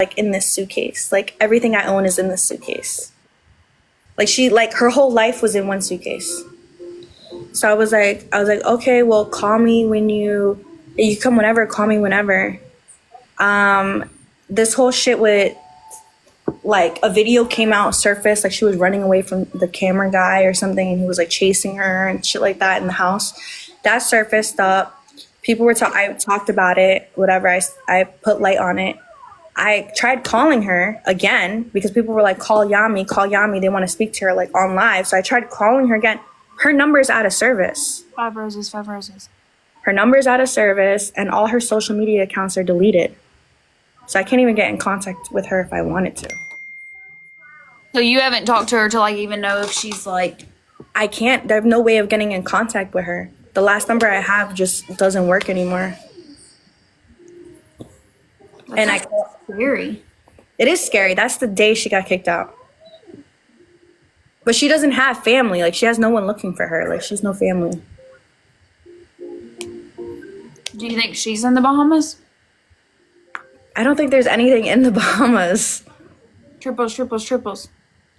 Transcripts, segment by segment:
like in this suitcase. Like everything I own is in this suitcase. Like her whole life was in one suitcase. So I was like, okay, well, call me when you come whenever, call me whenever. This whole shit with, like, a video came out, surfaced, like she was running away from the camera guy or something, and he was like chasing her and shit like that in the house. That surfaced up. People were I talked about it, whatever. I put light on it. I tried calling her again because people were like, call Yami. They want to speak to her, like, on live. So I tried calling her again. Her number's out of service. 5 roses. Her number's out of service, and all her social media accounts are deleted. So I can't even get in contact with her if I wanted to. So you haven't talked to her to, like, even know if she's, like... I can't. There's no way of getting in contact with her. The last number I have just doesn't work anymore. That's scary. It is scary. That's the day she got kicked out. But she doesn't have family. Like, she has no one looking for her. Like, she's no family. Do you think she's in the Bahamas? I don't think there's anything in the Bahamas. Triples.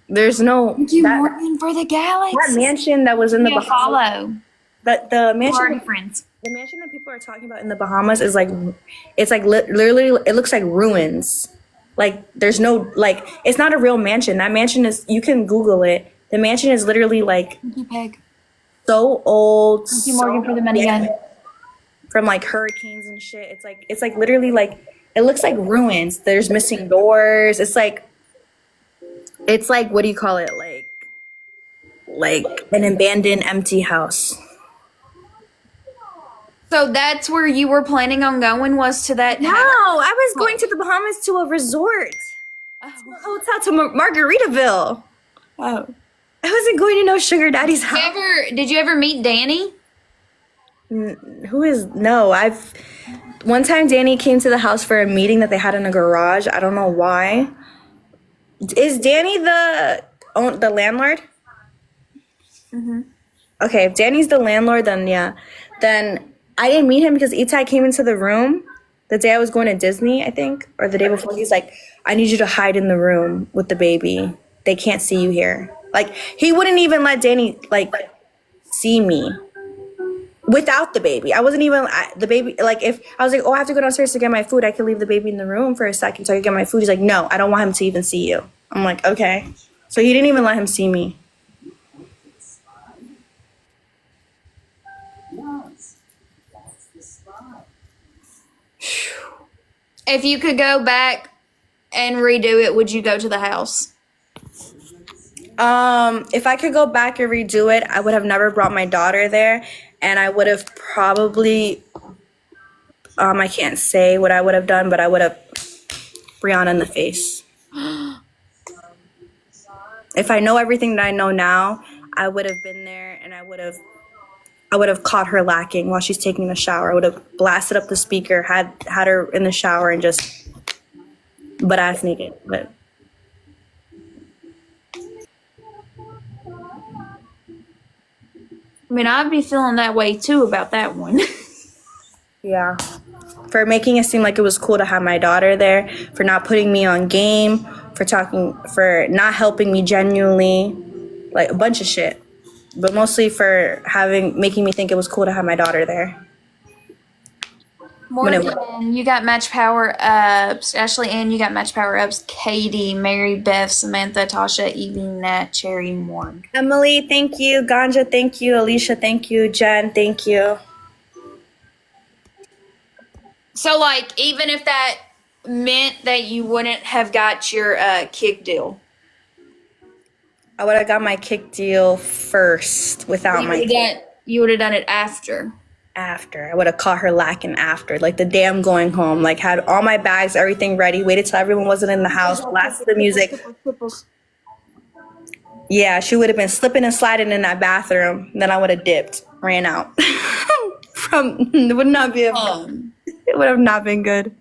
There's no... Thank you, Morgan, for the galaxy. That mansion that was in the Bahamas... Follow. The mansion... Party friends. The mansion that people are talking about in the Bahamas is like... It's like literally... It looks like ruins. Like, there's no... Like, it's not a real mansion. That mansion is... You can Google it. The mansion is literally like... Thank you, Peg. So old. Thank you, Morgan, for the money gun. From like hurricanes and shit. It's like literally like... It looks like ruins. There's missing doors. It's like, what do you call it? Like an abandoned, empty house. So that's where you were planning on going, was to that? No, I was going to the Bahamas to a resort. To a hotel, to Margaritaville. Oh. I wasn't going to no sugar daddy's house. Did you ever meet Danny? Who is... No, One time Danny came to the house for a meeting that they had in a garage. I don't know why. Is Danny the landlord? Mm-hmm. Okay, if Danny's the landlord, then yeah. Then I didn't meet him because Itai came into the room the day I was going to Disney, I think, or the day before. He's like, I need you to hide in the room with the baby. They can't see you here. Like, he wouldn't even let Danny, like, see me. Without the baby. I wasn't even... the baby... Like, if... I was like, oh, I have to go downstairs to get my food. I can leave the baby in the room for a second so I can get my food. He's like, no, I don't want him to even see you. I'm like, okay. So he didn't even let him see me. If you could go back and redo it, would you go to the house? If I could go back and redo it, I would have never brought my daughter there. And I would have probably, I can't say what I would have done, but I would have Brianna in the face. If I know everything that I know now, I would have been there and I would have caught her lacking while she's taking a shower. I would have blasted up the speaker, had her in the shower and just butt ass naked. But I mean, I'd be feeling that way too about that one. yeah. For making it seem like it was cool to have my daughter there, for not putting me on game, for not helping me genuinely, like a bunch of shit. But mostly for making me think it was cool to have my daughter there. Morgan, you got match power ups. Ashley Ann, you got match power ups. Katie, Mary, Beth, Samantha, Tasha, Evie, Nat, Cherry, Morg. Emily, thank you. Ganja, thank you. Alicia, thank you. Jen, thank you. So, like, even if that meant that you wouldn't have got your kick deal. I would have got my kick deal first without You would have done it after. After. I would have caught her lacking after. Like the day I'm going home. Like had all my bags, everything ready. Waited till everyone wasn't in the house. Blasted the music. Yeah, she would have been slipping and sliding in that bathroom. Then I would have dipped. Ran out. It would not be it would have not been good.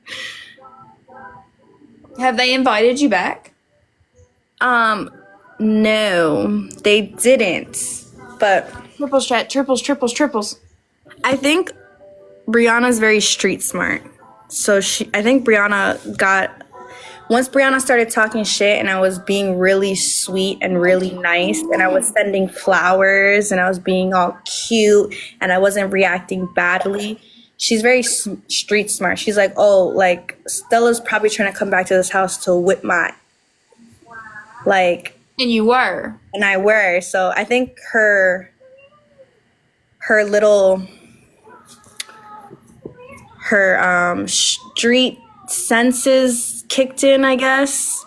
Have they invited you back? No, they didn't. But Triples chat, triples. I think Brianna's very street smart. So I think Brianna once Brianna started talking shit and I was being really sweet and really nice and I was sending flowers and I was being all cute and I wasn't reacting badly, she's very street smart. She's like, oh, like Stella's probably trying to come back to this house to whip my, like, And you were. and I were. So I think her little, her street senses kicked in, I guess,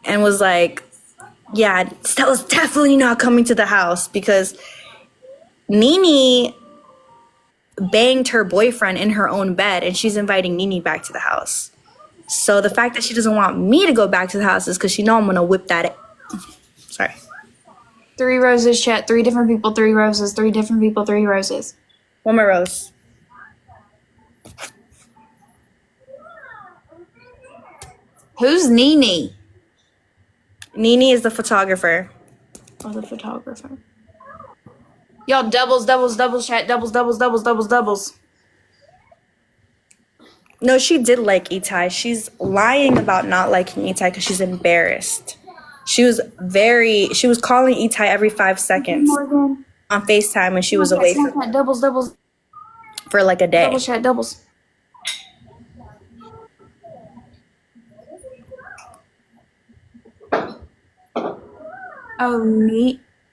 and was like, yeah, Stella's definitely not coming to the house because Nene banged her boyfriend in her own bed and she's inviting Nene back to the house. So the fact that she doesn't want me to go back to the house is because she know I'm gonna whip that. Sorry. 3 roses, chat. 3 different people, 3 roses. 3 different people, 3 roses. One more rose. Who's Nene? Nene is the photographer. Oh, the photographer. Y'all doubles, chat. Doubles. No, she did like Itai. She's lying about not liking Itai because she's embarrassed. She was calling Itai every 5 seconds Morgan. on FaceTime when she was away Doubles. for like a day. Doubles, chat. Doubles. Oh,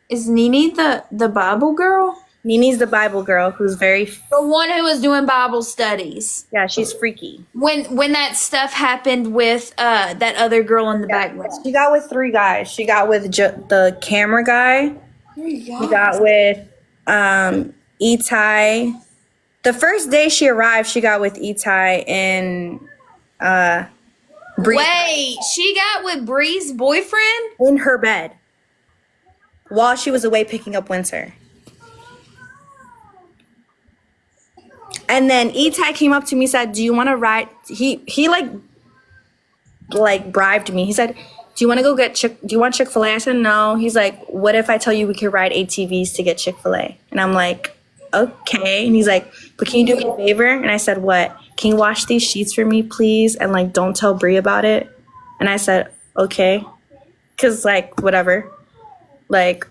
is Nene the Bible girl? Nene's the Bible girl who's very, The one who was doing Bible studies. yeah, she's freaky. When that stuff happened with that other girl in the background. She got with 3 guys. She got with the camera guy. She got with Itai. The first day she arrived, she got with Itai and Bree Wait, she got with Bree's boyfriend? in her bed while she was away picking up Winter. And then Itai came up to me and said, do you want to ride? He like bribed me. He said, do you want to go get do you want Chick-fil-A? I said, no. He's like, what if I tell you we could ride ATVs to get Chick-fil-A? And I'm like, okay. And he's like, but can you do me a favor? And I said, what? Can you wash these sheets for me, please? And like, don't tell Bree about it. And I said, okay. Cause like, whatever. Like,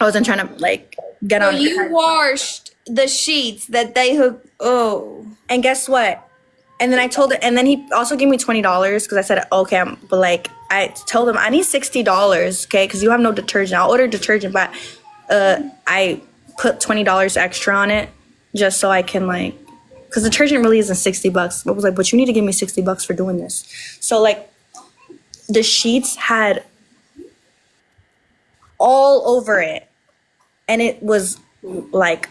I wasn't trying to like get on. You washed the sheets that they hooked. Oh. And guess what? And then I told it, and then he also gave me $20 because I said, okay, but like, I told him I need $60, okay, because you have no detergent. I'll order detergent, but I put $20 extra on it just so I can like, because detergent really isn't $60. I was like, but you need to give me $60 for doing this. So like, the sheets had all over it, and it was like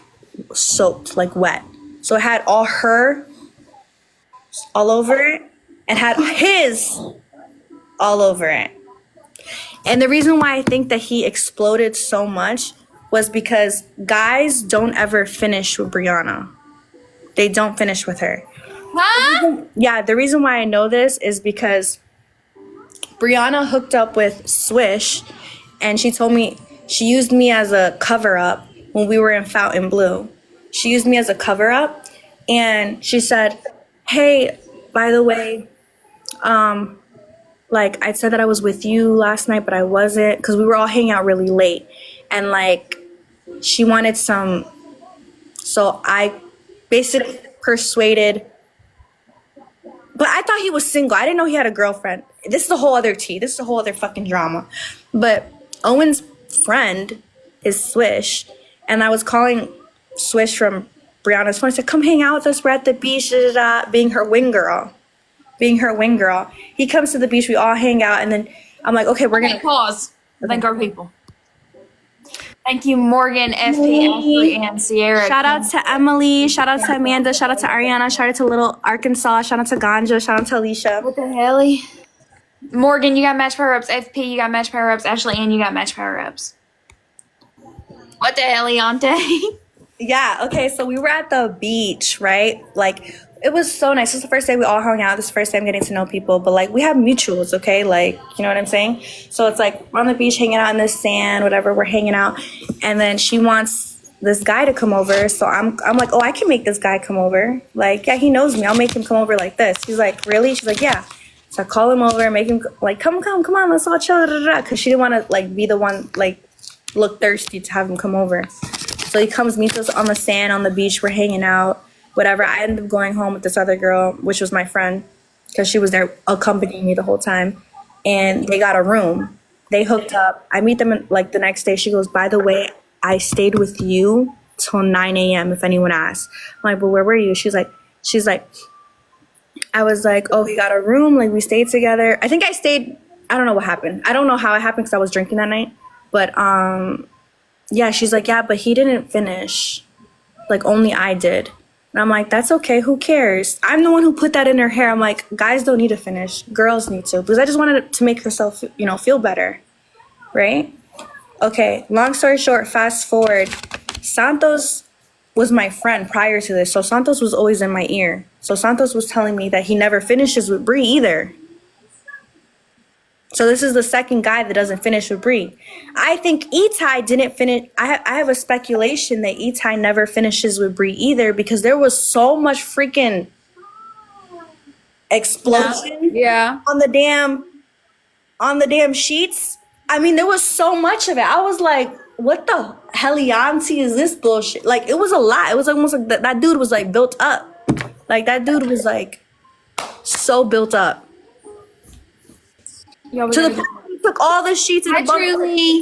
soaked, like wet. So it had all her all over it and had his all over it. And the reason why I think that he exploded so much was because guys don't ever finish with Brianna. They don't finish with her. Huh? Yeah, the reason why I know this is because Brianna hooked up with Swish, and she told me she used me as a cover up when we were in Fountain Blue. She used me as a cover up, and she said, hey, by the way, like I said that I was with you last night, but I wasn't, because we were all hanging out really late, and like she wanted some, so I basically persuaded, but I thought he was single. I didn't know he had a girlfriend. This is a whole other tea. This is a whole other fucking drama. But Owen's friend is Swish, and I was calling Swish from Brianna's phone. I said, come hang out with us. We're at the beach, da, da, da, being her wing girl. He comes to the beach. We all hang out, and then I'm like, okay, we're going to pause. Thank our people. Thank you, Morgan, FP, Ashley, and Sierra. Shout out to Emily. Shout out to Amanda. Shout out to Ariana. Shout out to Little Arkansas. Shout out to Ganja. Shout out to Alicia. What the hell? Morgan, you got match power ups. FP, you got match power ups. Ashley, and you got match power ups. What the hell, Yante? Yeah, okay, so we were at the beach, right? Like, it was so nice. This is the first day we all hung out. This is the first time getting to know people. But, like, we have mutuals, okay? Like, you know what I'm saying? So it's like, we're on the beach hanging out in the sand, whatever. We're hanging out. And then she wants this guy to come over. So I'm like, oh, I can make this guy come over. Like, yeah, he knows me. I'll make him come over like this. He's like, really? She's like, yeah. So I call him over, make him like, come on, let's all chill, because she didn't want to like be the one like look thirsty to have him come over. So he comes, meets us on the sand on the beach. We're hanging out, whatever. I ended up going home with this other girl, which was my friend, because she was there accompanying me the whole time. And they got a room. They hooked up. I meet them like the next day. She goes, by the way, I stayed with you till 9 a.m. if anyone asks. I'm like, but where were you? She's like, I was like, oh, he got a room. Like, we stayed together. I think I stayed. I don't know what happened. I don't know how it happened because I was drinking that night. But yeah, she's like, yeah, but he didn't finish. Like, only I did. And I'm like, that's okay. Who cares? I'm the one who put that in her hair. I'm like, guys don't need to finish. Girls need to. Because I just wanted to make herself, feel better. Right? Okay. Long story short, fast forward. Santos was my friend prior to this. So Santos was always in my ear. So Santos was telling me that he never finishes with Bree either. So this is the second guy that doesn't finish with Bree. I think Itai didn't finish. I have a speculation that Itai never finishes with Bree either, because there was so much freaking explosion on the damn sheets. I mean, there was so much of it. I was like, what the helianti is this bullshit? Like, it was a lot. It was almost like that dude was like built up. Like, that dude was like so built up. To the point where he took all the sheets and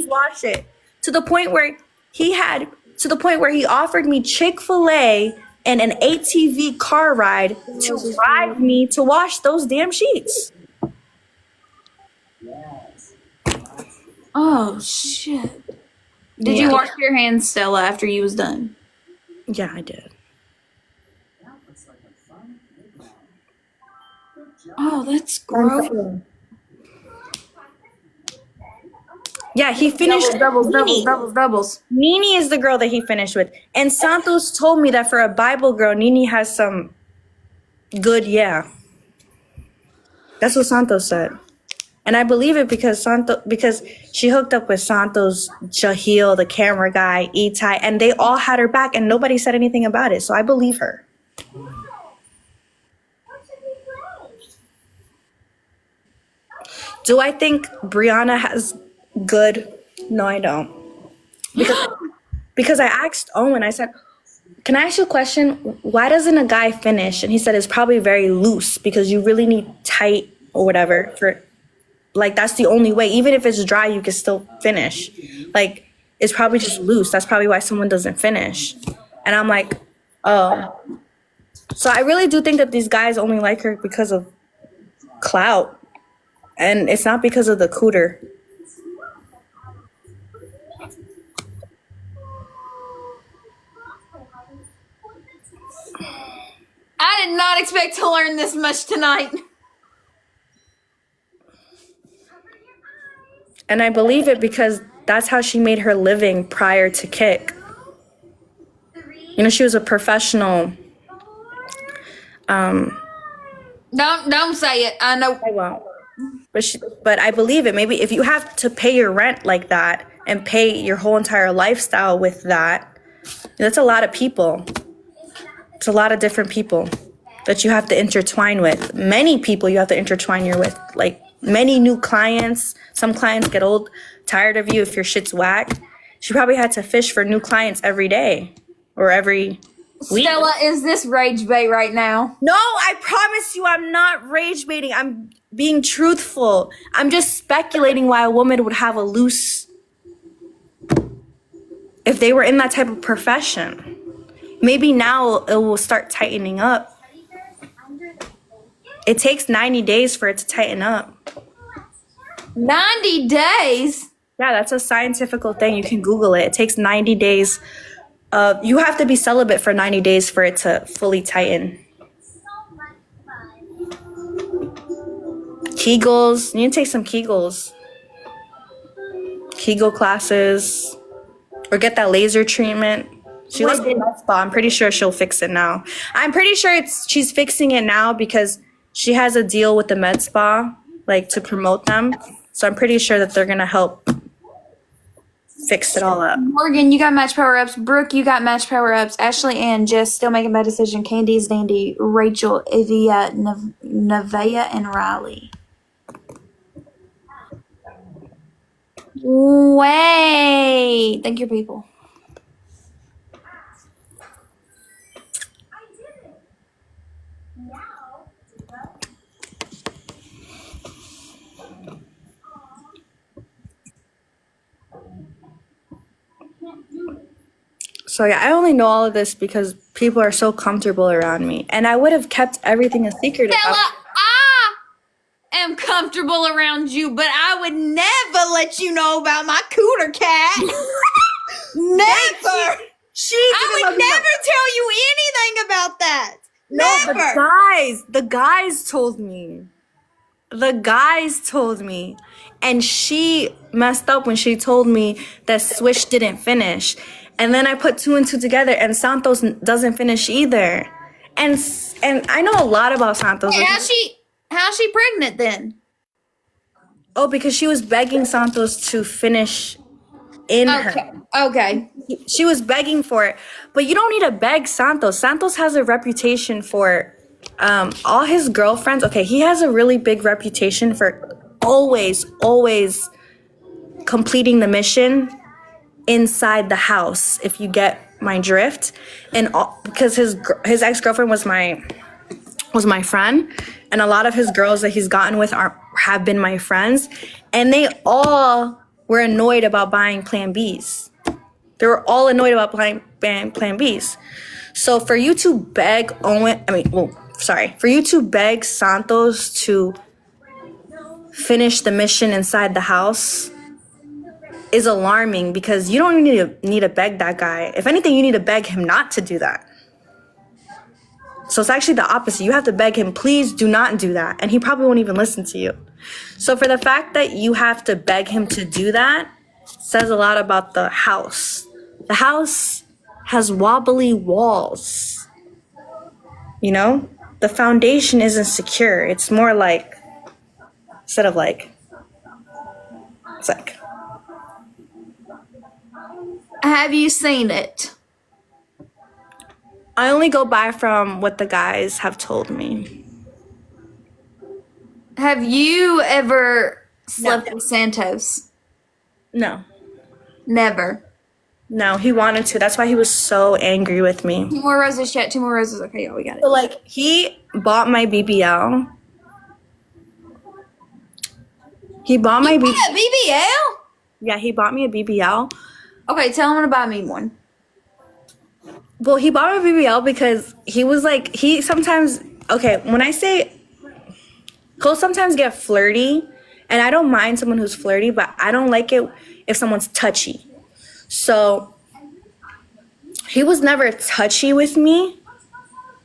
washed it. To the point where he offered me Chick-fil-A and an ATV car ride to drive me to wash those damn sheets. Oh shit. Did you wash your hands, Stella, after you was done? Yeah, I did. Oh, that's gross. Yeah, he finished doubles. Nini is the girl that he finished with. And Santos told me that for a Bible girl, Nini has some good, That's what Santos said. And I believe it because she hooked up with Santos, Jahil, the camera guy, Itai, and they all had her back and nobody said anything about it. So I believe her. Do I think Brianna has good? No, I don't. Because I asked Owen, I said, can I ask you a question? Why doesn't a guy finish? And he said it's probably very loose because you really need tight or whatever for, like, that's the only way. Even if it's dry, you can still finish. Like, it's probably just loose. That's probably why someone doesn't finish. And I'm like, oh. So I really do think that these guys only like her because of clout. And it's not because of the cooter. I did not expect to learn this much tonight. And I believe it because that's how she made her living prior to Kick. She was a professional. Don't say it. I know. I won't. But I believe it. Maybe if you have to pay your rent like that and pay your whole entire lifestyle with that, that's a lot of people. It's a lot of different people that you have to intertwine with. Many people you have to intertwine with. Like, many new clients. Some clients get tired of you if your shit's whack. She probably had to fish for new clients every day or every week. Stella, is this rage bait right now? No, I promise you I'm not rage baiting. I'm being truthful. I'm just speculating why a woman would have a loose if they were in that type of profession. Maybe now it will start tightening up. It takes 90 days for it to tighten up. 90 days? Yeah, that's a scientific thing. You can Google it. It takes 90 days. You have to be celibate for 90 days for it to fully tighten. Kegels. You need to take some Kegels. Kegel classes. Or get that laser treatment. She likes the med spa. I'm pretty sure she'll fix it now. I'm pretty sure she's fixing it now because she has a deal with the med spa, like, to promote them. So I'm pretty sure that they're going to help fix it all up. Morgan, you got match power ups. Brooke, you got match power ups. Ashley Ann, Jess, still making bad decision. Candy's Dandy, Rachel, Evia, Nevaeh, and Riley. Wait. Thank you, people. So yeah, I only know all of this because people are so comfortable around me, and I would have kept everything a secret if I. Stella, I am comfortable around you, but I would never let you know about my cooter cat. Never. She I didn't let would me know. never tell you anything about that. No, Never. the guys told me. The guys told me. And she messed up when she told me that Swish didn't finish. And then I put two and two together, and Santos doesn't finish either. And I know a lot about Santos. Hey, how's she pregnant then? Oh, because she was begging Santos to finish in her. Okay. She was begging for it. But you don't need to beg Santos. Santos has a reputation for all his girlfriends. Okay, he has a really big reputation for always completing the mission inside the house, if you get my drift. And because his ex-girlfriend was my friend, and a lot of his girls that he's gotten with have been my friends, and they all were annoyed about buying Plan Bs. They were all annoyed about buying Plan Bs. So for you to beg for you to beg Santos to finish the mission inside the house is alarming, because you don't need to beg that guy. If anything, you need to beg him not to do that. So it's actually the opposite. You have to beg him, please do not do that. And he probably won't even listen to you. So for the fact that you have to beg him to do that says a lot about the house. The house has wobbly walls. You know? The foundation isn't secure. It's more like, instead of like, it's like, Have you seen it? I only go by from what the guys have told me. Have you ever slept with Santos? No. Never. No, he wanted to. That's why he was so angry with me. 2 more roses, chat. 2 more roses. Okay, y'all, we got it. So like, he bought my BBL. He bought my BBL. BBL? Yeah, he bought me a BBL. Okay, tell him to buy me one. Well, he bought my BBL because he was like, he sometimes, okay, when I say, he'll sometimes get flirty, and I don't mind someone who's flirty, but I don't like it if someone's touchy. So he was never touchy with me,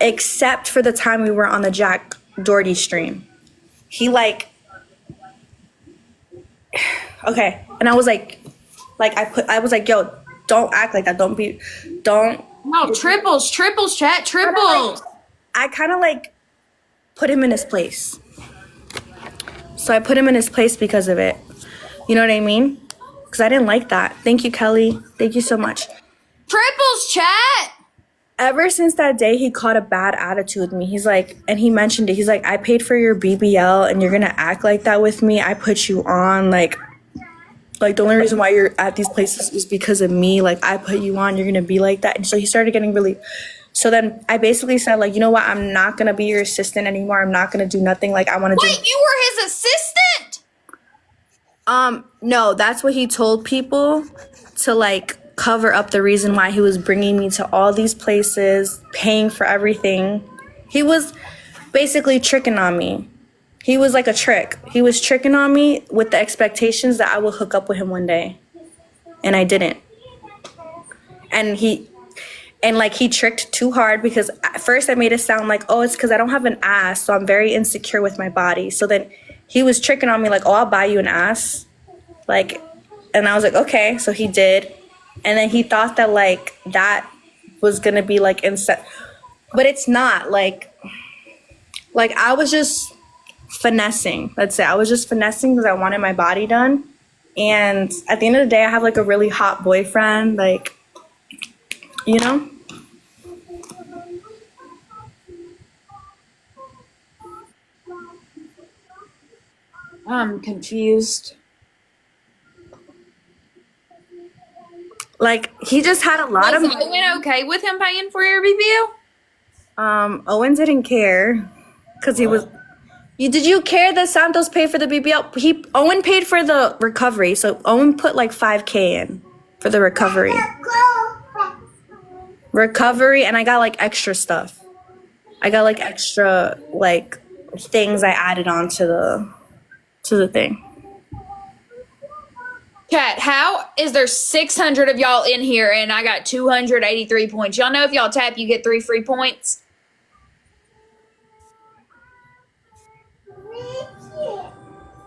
except for the time we were on the Jack Doherty stream. He like, okay, and I was like I was like, yo, don't act like that. Don't. No, triples, chat, triples. I kind of like put him in his place. So I put him in his place because of it. You know what I mean? Because I didn't like that. Thank you, Kelly. Thank you so much. Triples, chat. Ever since that day, he caught a bad attitude with me. He's like, and he mentioned it. He's like, I paid for your BBL and you're going to act like that with me. I put you on. Like the only reason why you're at these places is because of me. Like, I put you on. You're going to be like that. And so he started getting really... So then I basically said, like, you know what? I'm not going to be your assistant anymore. I'm not going to do nothing. Like, I want to do... Wait, you were his assistant? No, that's what he told people to, like, cover up the reason why he was bringing me to all these places, paying for everything. He was basically tricking on me. He was like a trick. He was tricking on me with the expectations that I would hook up with him one day. And I didn't. And he tricked too hard, because at first I made it sound like, oh, it's because I don't have an ass, so I'm very insecure with my body. So then he was tricking on me like, oh, I'll buy you an ass. Like, and I was like, okay. So he did. And then he thought that, like, that was going to be, like, but it's not. Like, I was just finessing. Let's say I was just finessing because I wanted my body done. And at the end of the day, I have, like, a really hot boyfriend. Like, you know? I'm confused. Like, he just had a lot of Was money. Owen okay with him paying for your BBL? Owen didn't care because he was. Did you care that Santos paid for the BBL? Owen paid for the recovery, so Owen put like $5,000 in for the recovery. And I got like extra stuff. I got like extra like things I added on to the thing. Cat, how is there 600 of y'all in here and I got 283 points? Y'all know if y'all tap, you get 3 free points?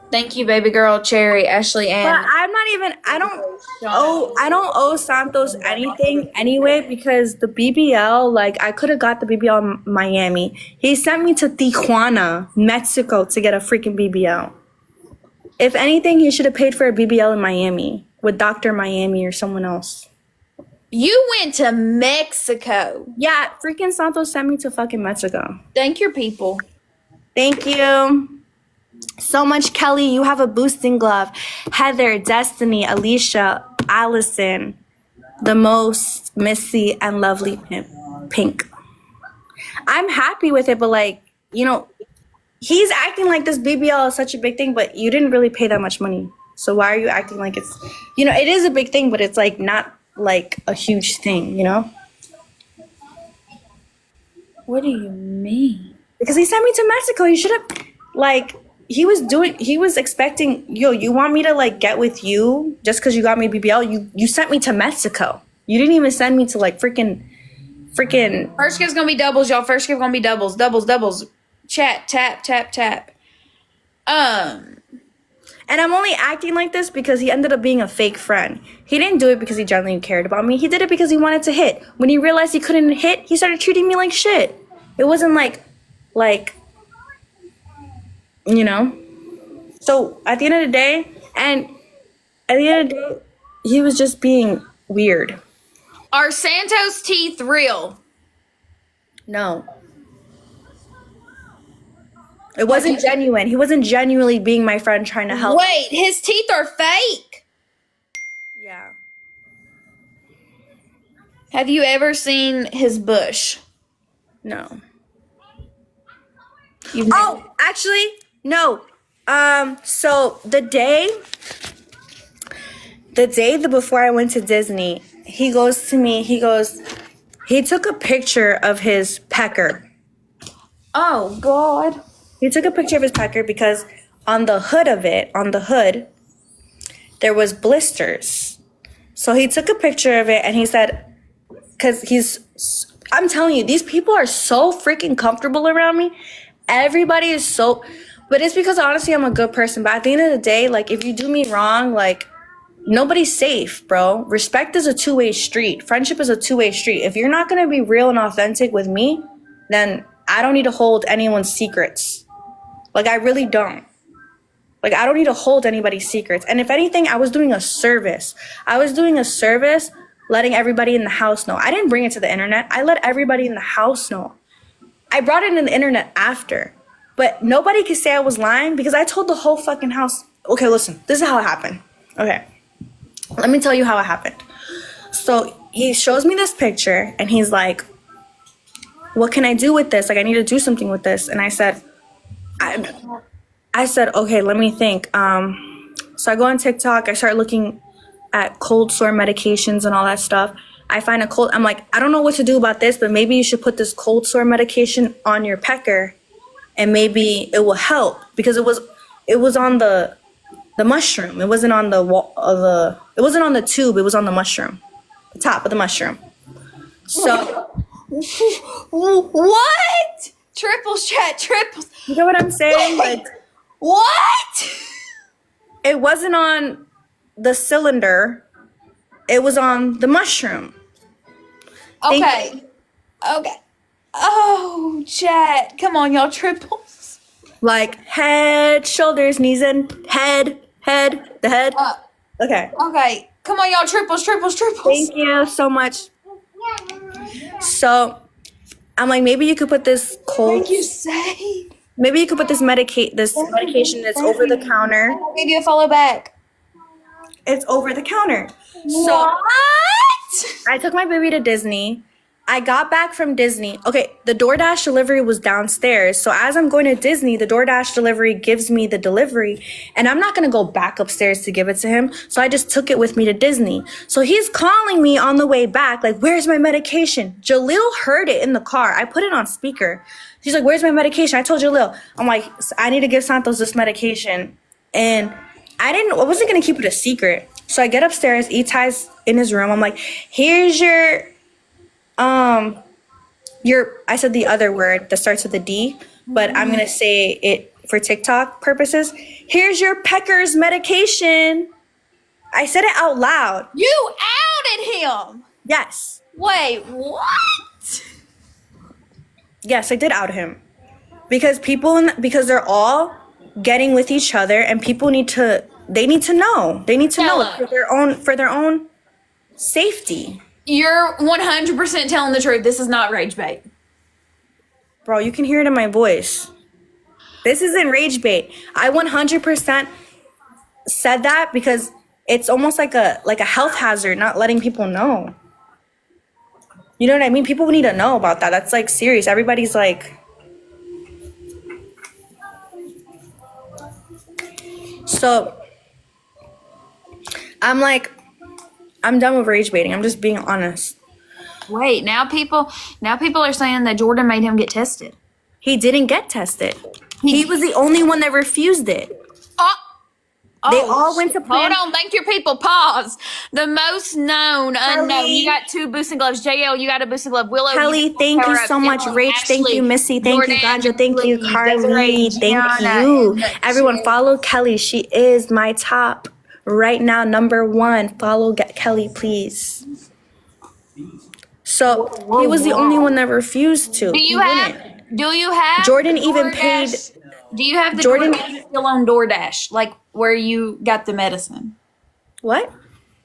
Thank you, baby girl, Cherry, Ashley, and But I'm not even. I don't owe Santos anything anyway because the BBL, like I could have got the BBL in Miami. He sent me to Tijuana, Mexico, to get a freaking BBL. If anything, he should have paid for a BBL in Miami with Dr. Miami or someone else. you went to Mexico. Yeah, freaking Santos sent me to fucking Mexico. Thank your people. Thank you so much, Kelly. You have a boosting glove. Heather, Destiny, Alicia, Allison, the most Missy and lovely pink. I'm happy with it, but like, he's acting like this BBL is such a big thing, but you didn't really pay that much money. So why are you acting like it's, it is a big thing, but it's like not like a huge thing, What do you mean? Because he sent me to Mexico. He should have, like, he was expecting, you want me to like get with you just because you got me BBL? You sent me to Mexico. You didn't even send me to like freaking. First gift's gonna be doubles, y'all. First gift gonna be doubles. Chat, tap. And I'm only acting like this because he ended up being a fake friend. He didn't do it because he genuinely cared about me. He did it because he wanted to hit. When he realized he couldn't hit, he started treating me like shit. It wasn't like, So at the end of the day, he was just being weird. Are Santos' teeth real? No. It wasn't genuine. He wasn't genuinely being my friend trying to help. Wait, his teeth are fake. Yeah. Have you ever seen his bush? No. Actually, no. So the day before I went to Disney, he goes to me, he took a picture of his pecker. Oh, God. He took a picture of his pecker because on the hood, there was blisters. So he took a picture of it and he said, I'm telling you, these people are so freaking comfortable around me. Everybody is so, but it's because honestly, I'm a good person. But at the end of the day, like if you do me wrong, like nobody's safe, bro. Respect is a two-way street. Friendship is a two-way street. If you're not going to be real and authentic with me, then I don't need to hold anyone's secrets. Like I really don't. Like I don't need to hold anybody's secrets. And if anything, I was doing a service. Letting everybody in the house know. I didn't bring it to the internet. I let everybody in the house know. I brought it in the internet after. But nobody could say I was lying because I told the whole fucking house. Okay, listen. This is how it happened. Okay. Let me tell you how it happened. So he shows me this picture and he's like, what can I do with this? Like I need to do something with this. And I said, okay, let me think. So I go on TikTok. I start looking at cold sore medications and all that stuff. I find I'm like, I don't know what to do about this, but maybe you should put this cold sore medication on your pecker and maybe it will help because it was on the mushroom. It wasn't on it wasn't on the tube. It was on the mushroom, the top of the mushroom. So what? Triples, chat, triples. You know what I'm saying? Like what? It wasn't on the cylinder. It was on the mushroom. Okay. Oh, chat. Come on, y'all, triples. Like head, shoulders, knees, and head, the head. Okay. Okay. Come on, y'all, triples. Thank you so much. So I'm like, maybe you could put this cold. What did you say? Maybe you could put this medication that's over the counter. Maybe a follow back. It's over the counter. So What? I took my baby to Disney. I got back from Disney. Okay, the DoorDash delivery was downstairs. So as I'm going to Disney, the DoorDash delivery gives me the delivery. And I'm not going to go back upstairs to give it to him. So I just took it with me to Disney. So he's calling me on the way back, like, where's my medication? Jaleel heard it in the car. I put it on speaker. She's like, where's my medication? I told Jaleel, I'm like, I need to give Santos this medication. And I wasn't going to keep it a secret. So I get upstairs, Itai's in his room. I'm like, here's I said the other word that starts with a D, but I'm going to say it for TikTok purposes. Here's your Pecker's medication. I said it out loud. You outed him. Yes. Wait, what? Yes, I did out him. Because because they're all getting with each other and people need to know. They need to know it for their own safety. You're 100% telling the truth. This is not rage bait. Bro, you can hear it in my voice. This isn't rage bait. I 100% said that because it's almost like a health hazard, not letting people know. You know what I mean? People need to know about that. That's like serious. Everybody's like... So, I'm like, I'm done with rage baiting. I'm just being honest. Wait, now people are saying that Jordan made him get tested. He didn't get tested. He was the only one that refused it. They all went to plan. Hold on, thank your people. Pause. The most known unknown. You got 2 boosting gloves. JL, you got a boosting glove. Willow. Kelly, thank you so much. Rach, thank you. Missy, thank you. Ganja, thank you. Carly, thank you. Everyone, follow Kelly. She is my top right now, #1. Follow Kelly, please. So he was the only one that refused to. Do you have Jordan even paid? Do you have the Jordan DoorDash still on DoorDash, like where you got the medicine? What?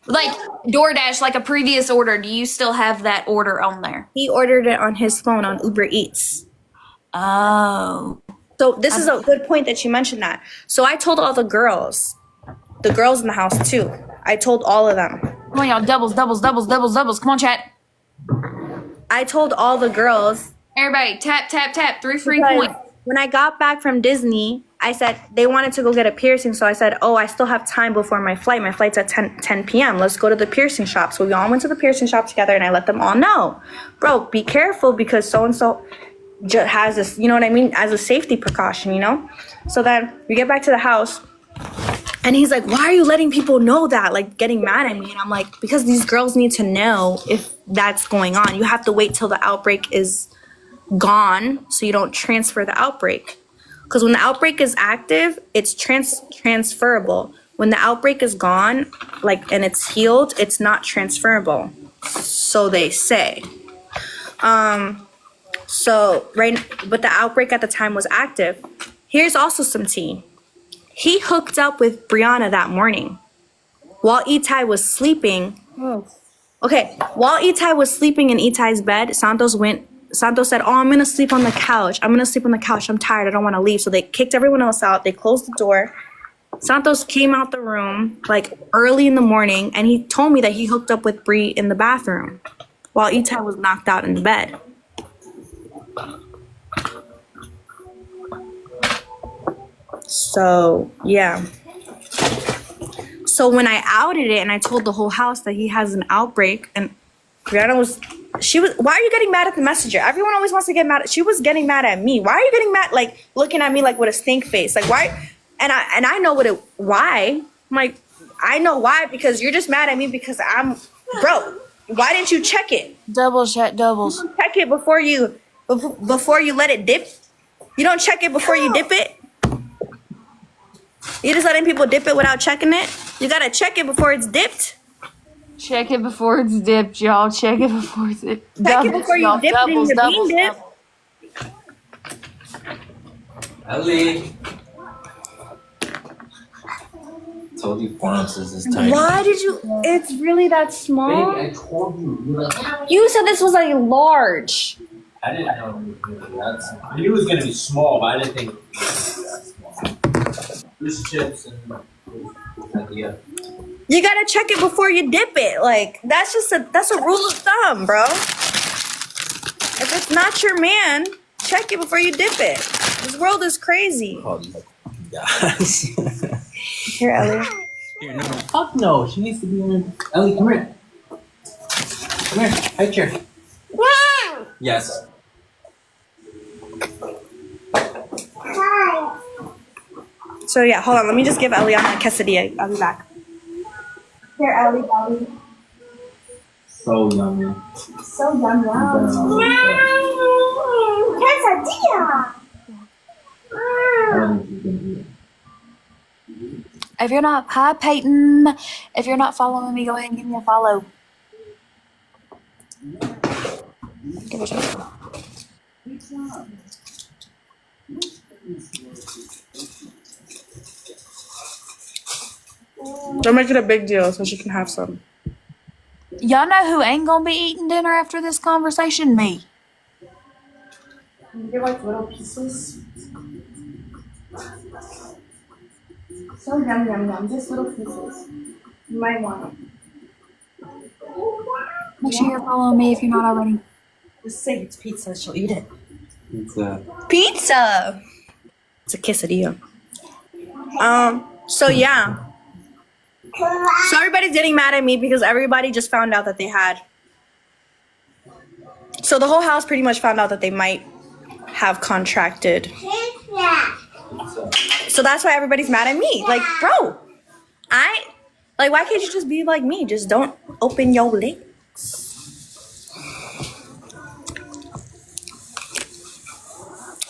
Like DoorDash, like a previous order. Do you still have that order on there? He ordered it on his phone on Uber Eats. Oh. So this is a good point that you mentioned that. So I told all the girls in the house too. I told all of them. Come on, y'all. Doubles. Come on, chat. I told all the girls. Everybody, tap. 3 free Because points. when I got back from Disney, I said they wanted to go get a piercing. So I said, oh, I still have time before my flight. My flight's at 10 p.m. Let's go to the piercing shop. So we all went to the piercing shop together and I let them all know. Bro, be careful because so-and-so has this, you know what I mean? As a safety precaution, you know? So then we get back to the house and he's like, why are you letting people know that? Like getting mad at me. And I'm like, because these girls need to know if that's going on. You have to wait till the outbreak is gone so you don't transfer the outbreak. Because when the outbreak is active, it's transferable. When the outbreak is gone, and it's healed, it's not transferable. So they say. But the outbreak at the time was active. Here's also some tea. He hooked up with Brianna that morning while Itai was sleeping. Okay, while Itai was sleeping in Itai's bed, Santos said, oh, I'm going to sleep on the couch. I'm tired. I don't want to leave. So they kicked everyone else out. They closed the door. Santos came out the room early in the morning and he told me that he hooked up with Bree in the bathroom while Itai was knocked out in the bed. So, yeah. So when I outed it and I told the whole house that he has an outbreak and Brianna why are you getting mad at the messenger? Everyone always wants to get mad. She was getting mad at me. Why are you getting mad? Looking at me with a stink face. Why? And I know why. I'm like, I know why, because you're just mad at me because bro, why didn't you check it? Doubles. Check it before you let it dip. You don't check it before you dip it. You're just letting people dip it without checking it. You gotta check it before it's dipped. Check it before it's dipped, y'all. Check it before it's dipped. Check it before you dip it in your bean dip. Ellie. Told you 4 ounces is tiny. Why did you? It's really that small? Babe, I told you. You said this was large. I didn't know it was going to be that small. I knew it was going to be small, but I didn't think it was going to be that small. Just chips and idea. You gotta check it before you dip it. Like, that's a rule of thumb, bro. If it's not your man, check it before you dip it. This world is crazy. Oh, yes. Here, Ellie. Here, no. Fuck no. She needs to be in. Ellie, come here. Come here. High chair. Wow. Yes. So yeah, hold on. Let me just give Eliana a quesadilla. I'll be back. Here, Ellie, Ellie. So yummy. So yum yum. Quesadilla. If you're not, hi Peyton. If you're not following me, go ahead and give me a follow. Give it a shot. Don't make it a big deal so she can have some. Y'all know who ain't gonna be eating dinner after this conversation? Me. They're like little pieces. So yum yum yum. Just little pieces. You might want it. Make sure you're following me if you're not already. Just say it's pizza, she'll eat it. Pizza. It's a quesadilla. So yeah. So everybody's getting mad at me because everybody just found out that they had. So the whole house pretty much found out that they might have contracted. So that's why everybody's mad at me. Like, bro, why can't you just be like me? Just don't open your lips.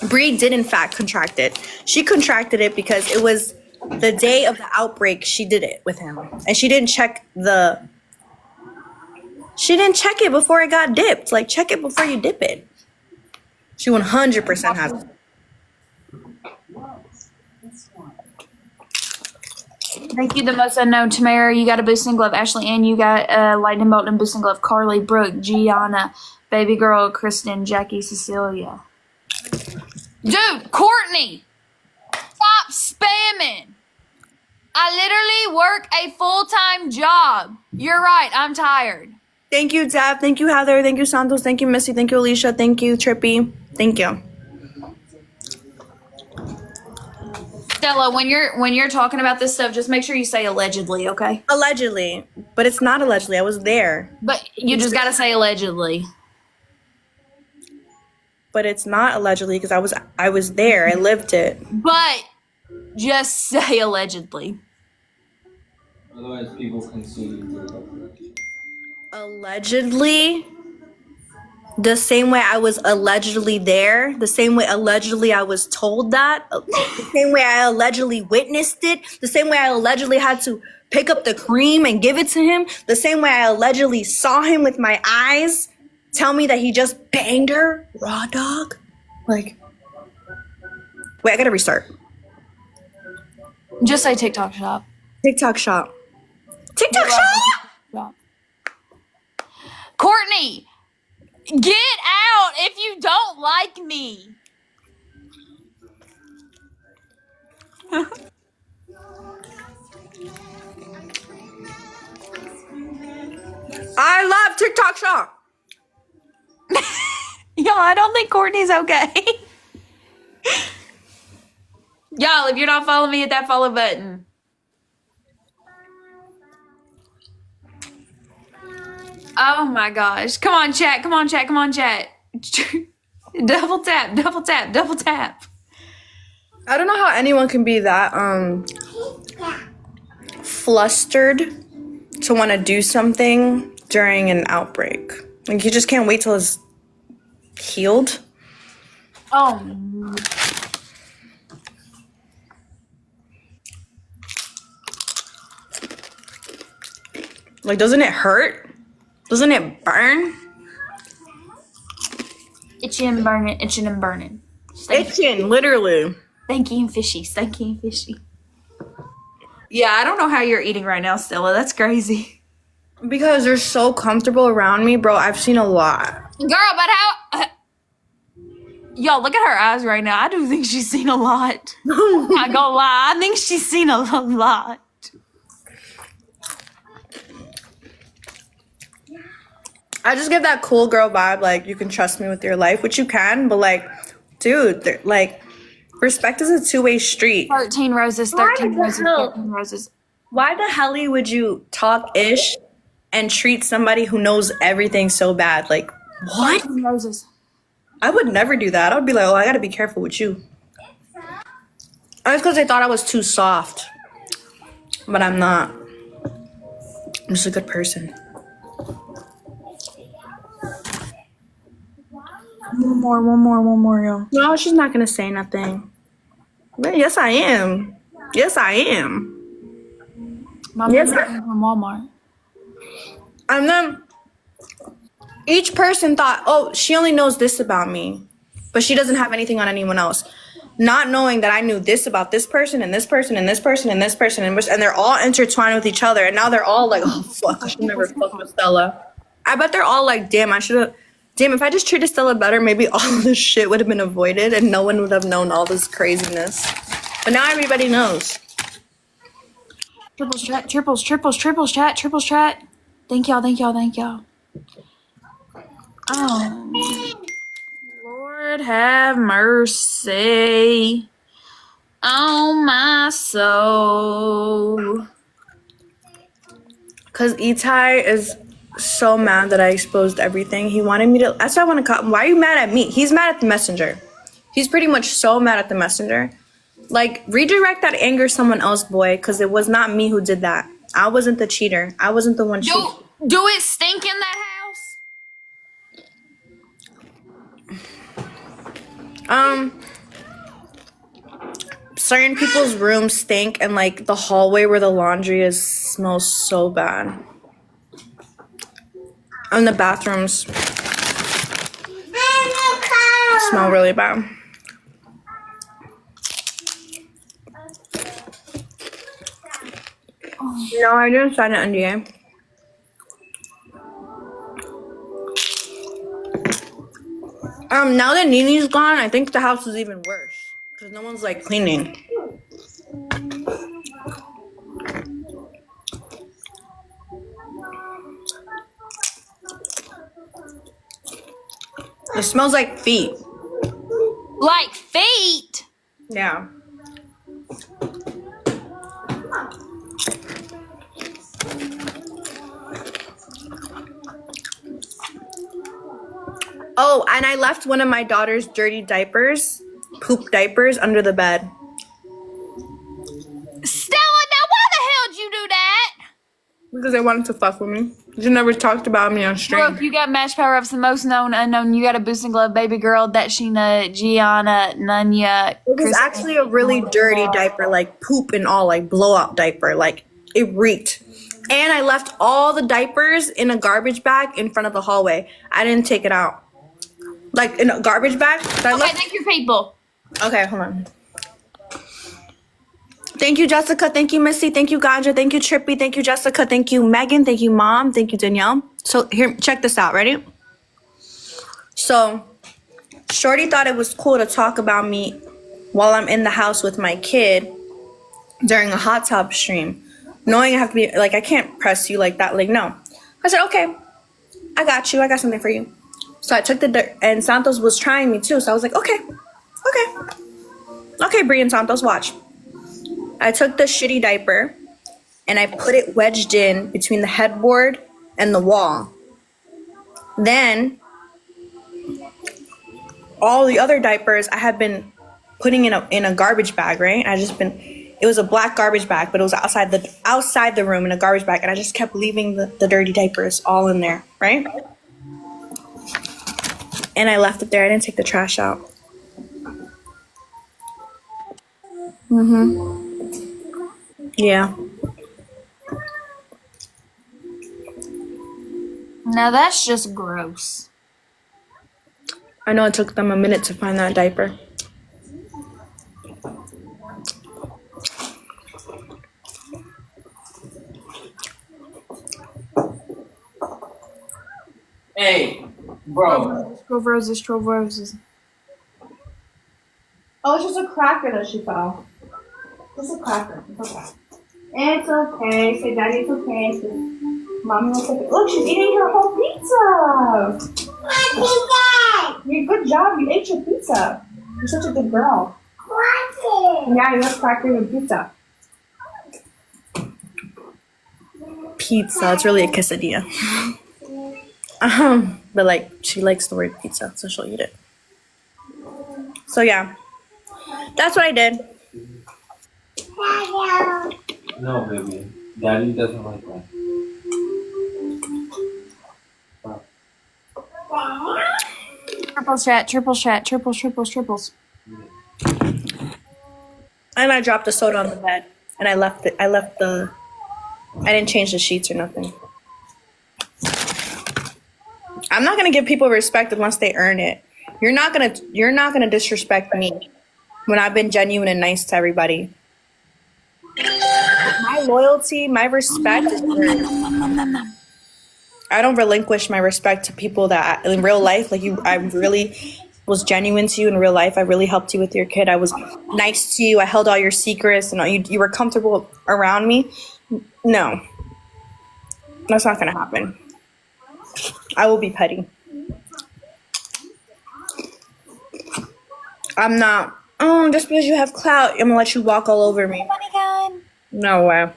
Bree did in fact contract it. She contracted it because it was the day of the outbreak. She did it with him, and she didn't check it before it got dipped. Like, check it before you dip it. She 100% has it. Thank you, the most unknown Tamara. You got a boosting glove. Ashley Ann, you got a lightning bolt and boosting glove. Carly, Brooke, Gianna, baby girl, Kristen, Jackie, Cecilia. Dude, Courtney, stop spamming. I literally work a full-time job. You're right, I'm tired. Thank you, Deb. Thank you, Heather. Thank you, Santos. Thank you, Missy. Thank you, Alicia. Thank you, Trippy. Thank you. Stella, when you're talking about this stuff, just make sure you say allegedly, okay? Allegedly, but it's not allegedly. I was there. But you just gotta say allegedly. But it's not allegedly because I was there. I lived it. But just say allegedly. Otherwise, people can sue you. Allegedly, the same way I was allegedly there, the same way allegedly I was told that, the same way I allegedly witnessed it, the same way I allegedly had to pick up the cream and give it to him, the same way I allegedly saw him with my eyes tell me that he just banged her, raw dog. Like, wait, I gotta restart. Just say TikTok shop. TikTok shop. TikTok shop! Courtney, get out if you don't like me. I love TikTok shop. Y'all, I don't think Courtney's okay. Y'all, if you're not following me, hit that follow button. Oh my gosh. Come on, chat. Come on, chat. Come on, chat. Double tap, double tap, double tap. I don't know how anyone can be that flustered to want to do something during an outbreak. Like, you just can't wait till it's healed. Oh. Like, doesn't it hurt? Doesn't it burn? Itching and burning, itching and burning. Itching, literally. Stanky and fishy, stanky and fishy. Yeah, I don't know how you're eating right now, Stella. That's crazy. Because they're so comfortable around me, bro. I've seen a lot. Girl, but how... Y'all, look at her eyes right now. I do think she's seen a lot. I'm not gonna lie. I think she's seen a lot. I just give that cool girl vibe, like you can trust me with your life, which you can, but like, dude, like, respect is a two-way street. 13 roses, Why 13 the roses, hell? 13 roses. Why the hell would you talk ish and treat somebody who knows everything so bad? Like, what? 13 roses. I would never do that. I would be like, oh, I gotta be careful with you. That's because they thought I was too soft. But I'm not. I'm just a good person. One more, yo. No, she's not gonna say nothing. But yes, I am. Yes, I am. Mom Yes, came from Walmart. And then each person thought, oh, she only knows this about me, but she doesn't have anything on anyone else. Not knowing that I knew this about this person and this person and this person and this person and they're all intertwined with each other. And now they're all like, oh, fuck, I should never fuck with Stella. I bet they're all like, damn, if I just treated Stella better, maybe all of this shit would have been avoided and no one would have known all this craziness. But now everybody knows. Triples chat, triples chat. Thank y'all. Oh, Lord have mercy on my soul. Because Itai is so mad that I exposed everything. He wanted me to. That's why I want to call him. Why are you mad at me? He's mad at the messenger. He's pretty much so mad at the messenger. Like, redirect that anger someone else, boy, because it was not me who did that. I wasn't the cheater. I wasn't the one cheating. Do it stink in that house? Certain people's rooms stink, and like the hallway where the laundry is smells so bad. And the bathrooms smell really bad. No, I didn't sign an NDA. Now that Nini's gone, I think the house is even worse because no one's like cleaning. It smells like feet. Like feet? Yeah. Oh, and I left one of my daughter's dirty diapers, poop diapers, under the bed. Stella, now why the hell did you do that? Because they wanted to fuck with me. You never talked about me on stream. Brooke, you got match power ups, the most known unknown. You got a boosting glove, baby girl, Sheena, Gianna, Nunya. It was actually a really dirty diaper, like poop and all, like blowout diaper. Like, it reeked. And I left all the diapers in a garbage bag in front of the hallway. I didn't take it out. Like, in a garbage bag. So Okay, thank you, people. Okay, hold on. Thank you, Jessica. Thank you, Missy. Thank you, Ganja. Thank you, Trippy. Thank you, Jessica. Thank you, Megan. Thank you, Mom. Thank you, Danielle. So here, check this out. Ready? So, Shorty thought it was cool to talk about me while I'm in the house with my kid during a hot tub stream, knowing I have to be like, I can't press you like that. Like, no. I said, okay, I got you. I got something for you. So I took the dirt, and Santos was trying me too. So I was like, okay, Bree and Santos, watch. I took the shitty diaper and I put it wedged in between the headboard and the wall. Then all the other diapers I had been putting in a garbage bag, right? It was a black garbage bag, but it was outside the room in a garbage bag, and I just kept leaving the dirty diapers all in there, right? And I left it there. I didn't take the trash out. Yeah. Now that's just gross. I know it took them a minute to find that diaper. Hey, bro. 12 roses. Oh, it's just a cracker that she found. Just a cracker. It's okay. It's okay. Say, Daddy, it's okay. Mommy will take it. Look, she's eating her whole pizza. You good job. You ate your pizza. You're such a good girl. Yeah, you have crackers and pizza. Pizza. It's really a quesadilla. But like she likes the word pizza, so she'll eat it. So yeah, that's what I did. No, baby. Daddy doesn't like that. Triples chat, triples. And I dropped the soda on the bed, and I left it. I didn't change the sheets or nothing. I'm not gonna give people respect unless they earn it. You're not gonna disrespect me when I've been genuine and nice to everybody. My loyalty, my respect is earned. I don't relinquish my respect to people that in real life, like you, I really was genuine to you in real life. I really helped you with your kid. I was nice to you. I held all your secrets and you were comfortable around me. No, that's not going to happen. I will be petty. I'm not, just because you have clout, I'm going to let you walk all over me. Money gun. No way.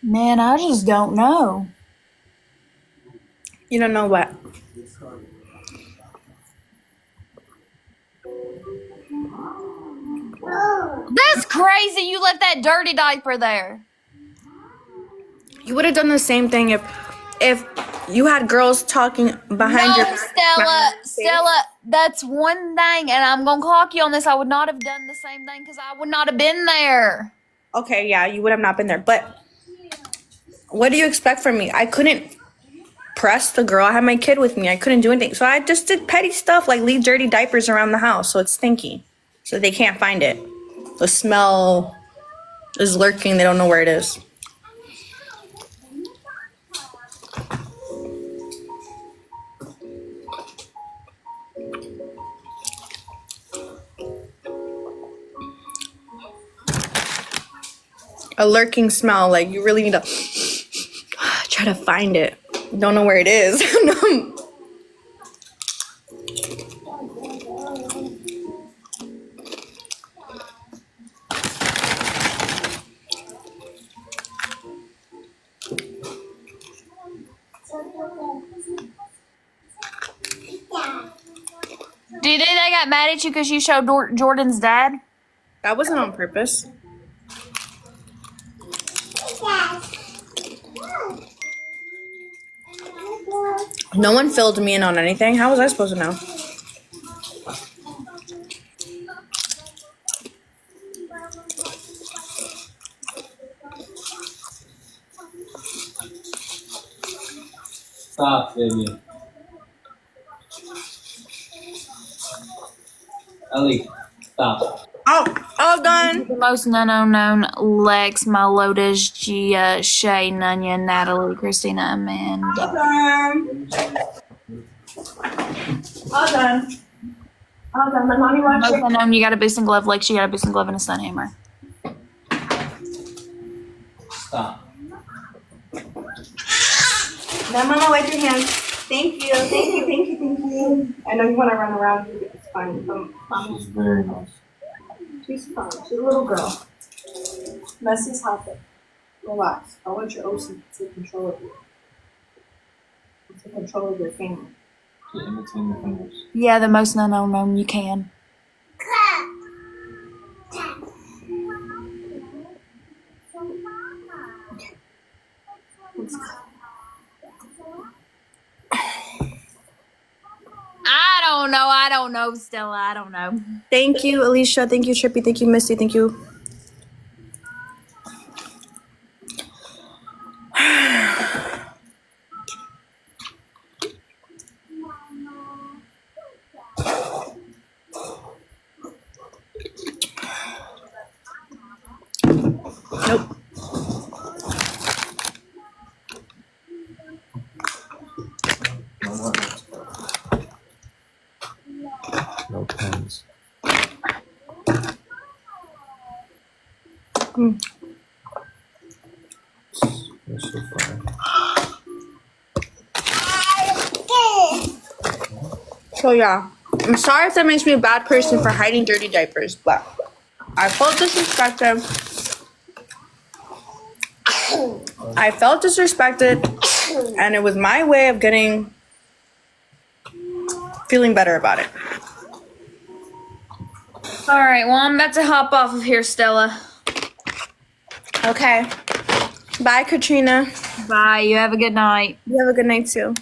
Man, I just don't know. You don't know what? That's crazy. You left that dirty diaper there. You would have done the same thing if you had girls talking behind your No, back. Stella, that's one thing, and I'm gonna clock you on this. I would not have done the same thing because I would not have been there. Okay, yeah, you would have not been there. But what do you expect from me? I couldn't press the girl. I had my kid with me. I couldn't do anything. So I just did petty stuff like leave dirty diapers around the house so it's stinky. So they can't find it. The smell is lurking. They don't know where it is. A lurking smell, like you really need to try to find it. Don't know where it is. Do you think they got mad at you because you showed Jordan's dad? That wasn't on purpose. No one filled me in on anything. How was I supposed to know? Stop, baby. Ellie, stop. Oh, all done. The most unknown: Lex, Milotas, Gia, Shay, Nunya, Natalie, Christina, Amanda. All done. All done. All done. Let mommy watch Most it. unknown: you got a boosting glove. Lex, you got a boosting glove and a stun hammer. Stop. Let mama wipe your hands. Thank you. Thank you. Thank you. Thank you. I know you want to run around. It's fine. She's very nice. She's fine. She's a little girl. Messi's happy. Relax. I want your OC to take control of you. Take control of your family. She's imitating the fingers. Yeah, the most unknown you can. I don't know, Stella. I don't know. Thank you, Alicia. Thank you, Trippy. Thank you, Missy. Thank you. Nope. You're so funny. So yeah, I'm sorry if that makes me a bad person for hiding dirty diapers, but I felt disrespected. I felt disrespected, and it was my way of feeling better about it. All right, well, I'm about to hop off of here, Stella. Okay. Bye, Katrina. Bye. You have a good night. You have a good night too.